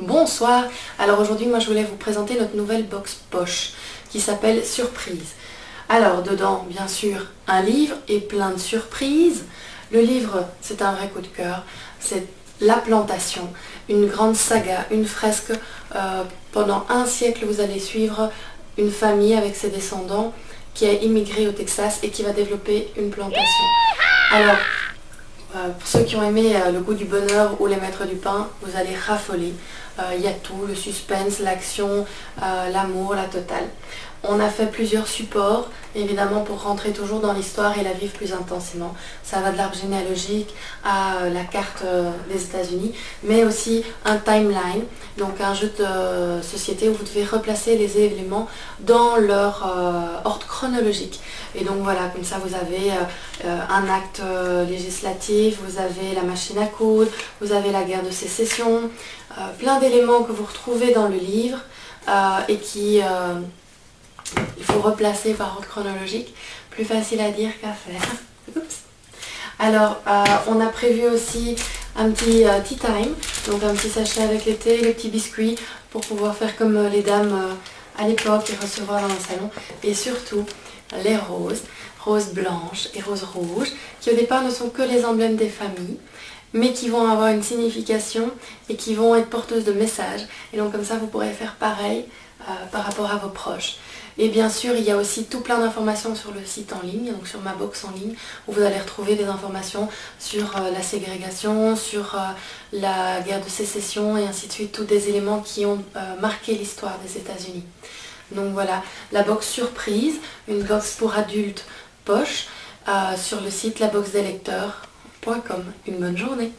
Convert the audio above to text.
Bonsoir. Alors aujourd'hui moi je voulais vous présenter notre nouvelle box poche qui s'appelle Surprise. Alors dedans bien sûr un livre et plein de surprises. Le livre c'est un vrai coup de cœur, c'est La Plantation, une grande saga, une fresque. Pendant un siècle vous allez suivre une famille avec ses descendants qui a immigré au Texas et qui va développer une plantation. Alors pour ceux qui ont aimé Le Goût du bonheur ou Les Maîtres du pain, vous allez raffoler. Il y a tout, le suspense, l'action, l'amour, la totale. On a fait plusieurs supports, évidemment pour rentrer toujours dans l'histoire et la vivre plus intensément. Ça va de l'arbre généalogique à la carte des États-Unis, mais aussi un timeline, donc un jeu de société où vous devez replacer les éléments dans leur ordre chronologique. Et donc voilà, comme ça vous avez un acte législatif, vous avez la machine à coudre, vous avez la guerre de sécession, plein d'éléments que vous retrouvez dans le livre et qui il faut replacer par ordre chronologique, plus facile à dire qu'à faire. Oups. Alors on a prévu aussi un petit tea time, donc un petit sachet avec les thés, les petits biscuits pour pouvoir faire comme les dames à l'époque et recevoir dans le salon. Et surtout les roses, roses blanches et roses rouges, qui au départ ne sont que les emblèmes des familles, mais qui vont avoir une signification et qui vont être porteuses de messages. Et donc comme ça vous pourrez faire pareil par rapport à vos proches. Et bien sûr, il y a aussi tout plein d'informations sur le site en ligne, donc sur ma box en ligne, où vous allez retrouver des informations sur la ségrégation, sur la guerre de sécession et ainsi de suite, tous des éléments qui ont marqué l'histoire des États-Unis. Donc voilà, la box surprise, une box pour adultes poche, sur le site laboxdelecteurs.com. Une bonne journée.